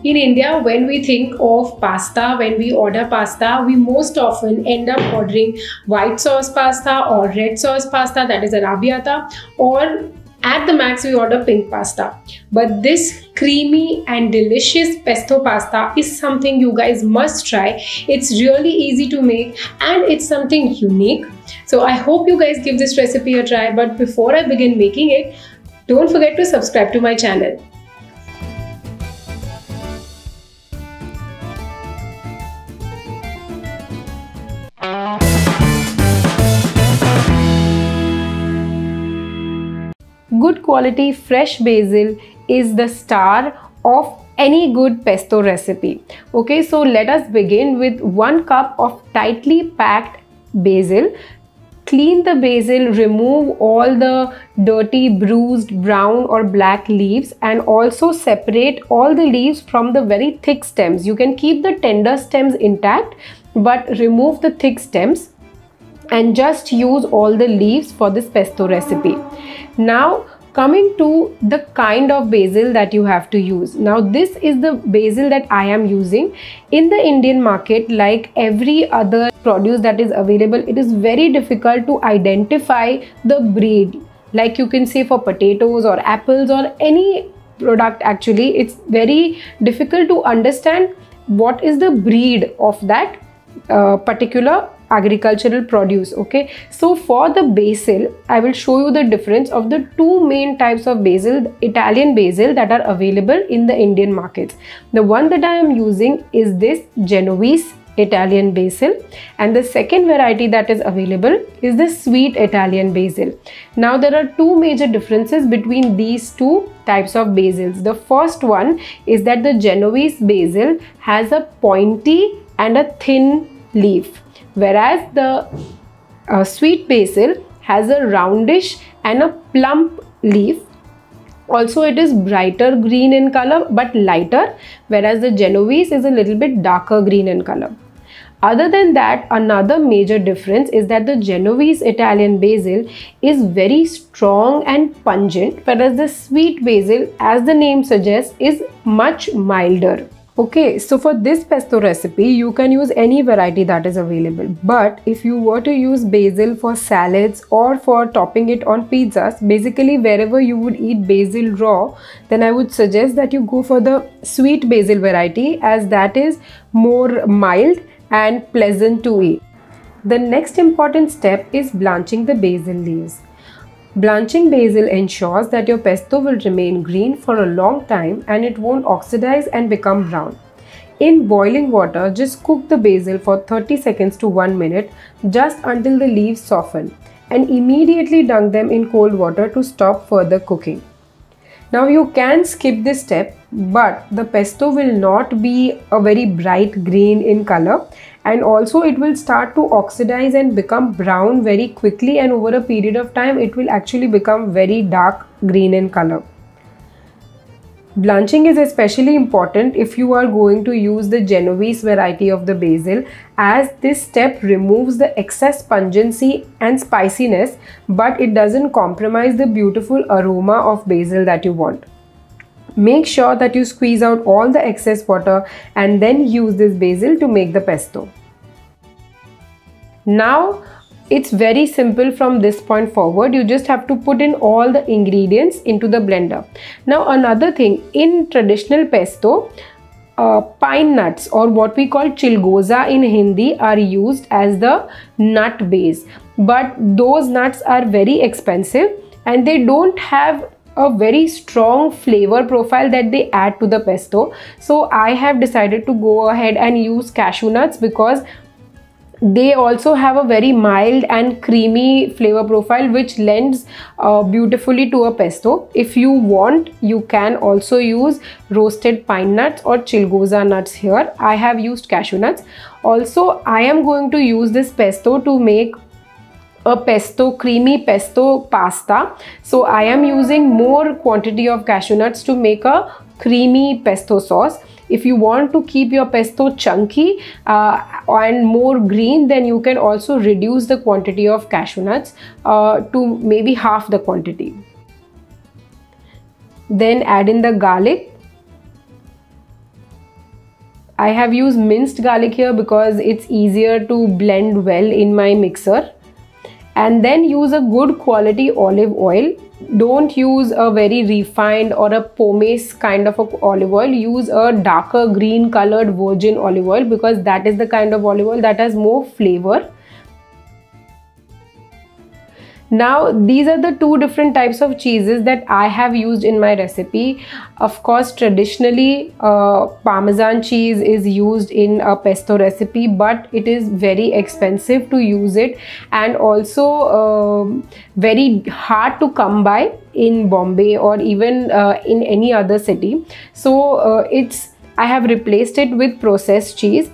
In India, when we think of pasta, when we order pasta, we most often end up ordering white sauce pasta or red sauce pasta, that is arrabbiata, or at the max we order pink pasta. But this creamy and delicious pesto pasta is something you guys must try. It's really easy to make and it's something unique. So I hope you guys give this recipe a try, but before I begin making it, don't forget to subscribe to my channel. Good quality fresh basil is the star of any good pesto recipe. Okay, so let us begin with 1 cup of tightly packed basil. Clean the basil, remove all the dirty, bruised, brown or black leaves, and also separate all the leaves from the very thick stems. You can keep the tender stems intact, but remove the thick stems and just use all the leaves for this pesto recipe. Now coming to the kind of basil that you have to use. Now this is the basil that I am using. In the Indian market, like every other produce that is available, it is very difficult to identify the breed. Like you can say for potatoes or apples or any product, actually it's very difficult to understand what is the breed of that particular agricultural produce. Okay, so for the basil, I will show you the difference of the two main types of basil, Italian basil, that are available in the Indian markets. The one that I am using is this Genovese Italian basil, and the second variety that is available is the sweet Italian basil. Now there are two major differences between these two types of basils. The first one is that the Genovese basil has a pointy and a thin leaf, whereas the sweet basil has a roundish and a plump leaf. Also it is brighter green in color but lighter, whereas the Genovese is a little bit darker green in color. Other than that, another major difference is that the Genovese Italian basil is very strong and pungent, whereas the sweet basil, as the name suggests, is much milder. Okay, so for this pesto recipe, you can use any variety that is available. But if you were to use basil for salads or for topping it on pizzas, basically wherever you would eat basil raw, then I would suggest that you go for the sweet basil variety, as that is more mild and pleasant to eat. The next important step is blanching the basil leaves. Blanching basil ensures that your pesto will remain green for a long time and it won't oxidize and become brown. In boiling water, just cook the basil for 30 seconds to 1 minute, just until the leaves soften, and immediately dunk them in cold water to stop further cooking. Now you can skip this step, but the pesto will not be a very bright green in color, and also it will start to oxidize and become brown very quickly, and over a period of time it will actually become very dark green in color. Blanching is especially important if you are going to use the Genovese variety of the basil, as this step removes the excess pungency and spiciness, but it doesn't compromise the beautiful aroma of basil that you want. Make sure that you squeeze out all the excess water and then use this basil to make the pesto. Now it's very simple from this point forward. You just have to put in all the ingredients into the blender. Now another thing, in traditional pesto, pine nuts, or what we call chilgoza in Hindi, are used as the nut base, but those nuts are very expensive and they don't have a very strong flavor profile that they add to the pesto. So I have decided to go ahead and use cashew nuts, because they also have a very mild and creamy flavor profile which lends beautifully to a pesto. If you want, you can also use roasted pine nuts or chilgoza nuts here. I have used cashew nuts. Also, I am going to use this pesto to make a creamy pesto pasta. So I am using more quantity of cashew nuts to make a creamy pesto sauce. If you want to keep your pesto chunky and more green, then you can also reduce the quantity of cashew nuts to maybe half the quantity. Then add in the garlic, I have used minced garlic here because it's easier to blend well in my mixer. And then use a good quality olive oil. Don't use a very refined or a pomace kind of olive oil. Use a darker green colored virgin olive oil, because that is the kind of olive oil that has more flavor. Now these are the two different types of cheeses that I have used in my recipe. Of course, traditionally Parmesan cheese is used in a pesto recipe, but it is very expensive to use it, and also very hard to come by in Bombay or even in any other city. So I have replaced it with processed cheese,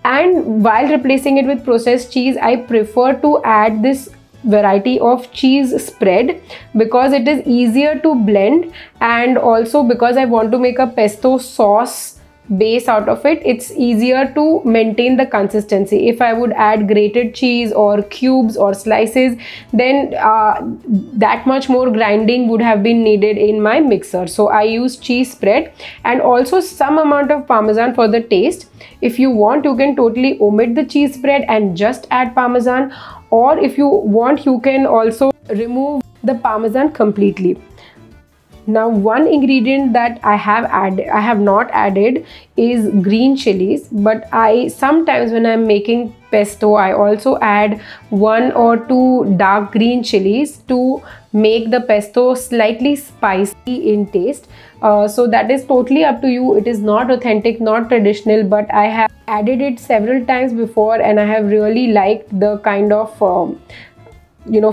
and while replacing it with processed cheese, I prefer to add this variety of cheese spread because it is easier to blend, and also because I want to make a pesto sauce base out of it, it's easier to maintain the consistency. If I would add grated cheese or cubes or slices, then that much more grinding would have been needed in my mixer. So I use cheese spread and also some amount of Parmesan for the taste. If you want, you can totally omit the cheese spread and just add Parmesan, or if you want, you can also remove the Parmesan completely. Now one ingredient that I have not added is green chilies, but I sometimes when I'm making pesto, I also add 1 or 2 dark green chilies to make the pesto slightly spicy in taste. So that is totally up to you. It is not authentic, not traditional, but I have added it several times before and I have really liked the kind of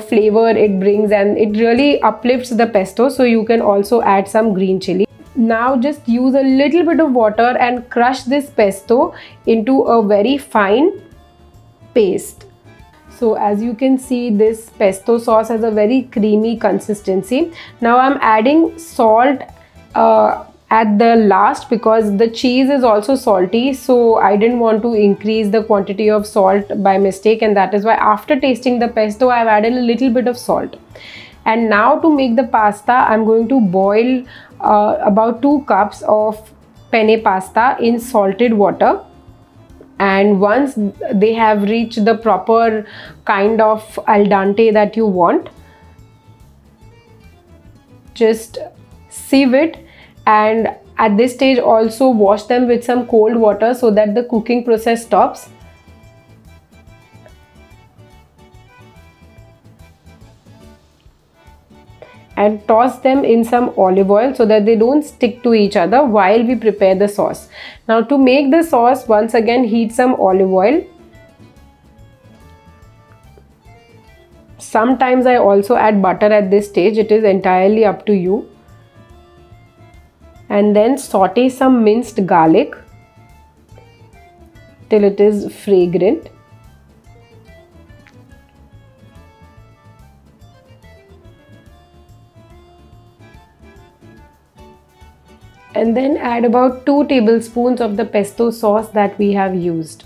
flavor it brings, and it really uplifts the pesto. So you can also add some green chili. Now just use a little bit of water and crush this pesto into a very fine paste. So as you can see, this pesto sauce has a very creamy consistency. Now I'm adding salt at the last because the cheese is also salty, so I didn't want to increase the quantity of salt by mistake, and that is why after tasting the pesto I've added a little bit of salt. And now to make the pasta, I'm going to boil about 2 cups of penne pasta in salted water, and once they have reached the proper kind of al dente that you want, just sieve it, and at this stage also wash them with some cold water so that the cooking process stops. And toss them in some olive oil so that they don't stick to each other while we prepare the sauce. Now to make the sauce, once again heat some olive oil. Sometimes I also add butter at this stage, it is entirely up to you. And then saute some minced garlic till it is fragrant. And then add about 2 tablespoons of the pesto sauce that we have used.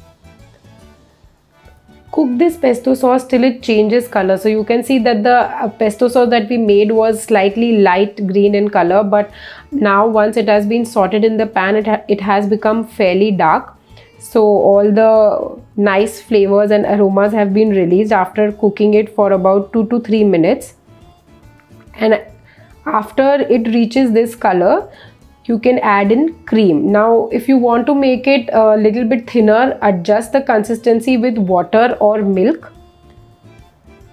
Cook this pesto sauce till it changes color. So you can see that the pesto sauce that we made was slightly light green in color, but now once it has been sauteed in the pan, it has become fairly dark. So all the nice flavors and aromas have been released after cooking it for about 2 to 3 minutes. And after it reaches this color, you can add in cream. Now if you want to make it a little bit thinner, adjust the consistency with water or milk.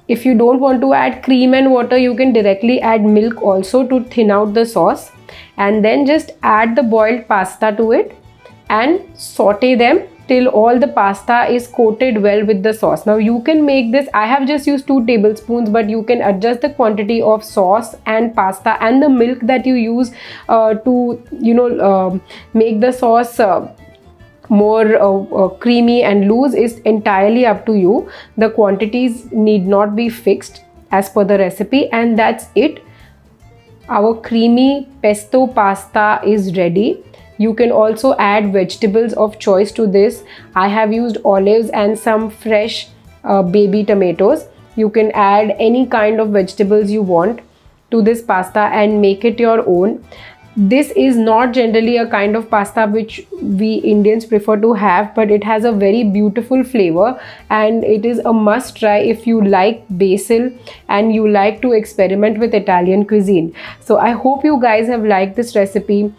If you don't want to add cream and water, you can directly add milk also to thin out the sauce, and then just add the boiled pasta to it and saute them till all the pasta is coated well with the sauce. Now you can make this, I have just used 2 tablespoons, but you can adjust the quantity of sauce and pasta and the milk that you use to make the sauce more creamy and loose is entirely up to you. The quantities need not be fixed as per the recipe, and that's it. Our creamy pesto pasta is ready. You can also add vegetables of choice to this. I have used olives and some fresh baby tomatoes. You can add any kind of vegetables you want to this pasta and make it your own. This is not generally a kind of pasta which we Indians prefer to have, but it has a very beautiful flavor and it is a must try if you like basil and you like to experiment with Italian cuisine. So I hope you guys have liked this recipe.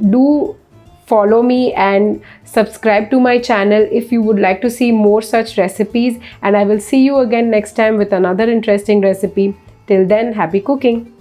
Do follow me and subscribe to my channel if you would like to see more such recipes, and I will see you again next time with another interesting recipe. Till then, happy cooking!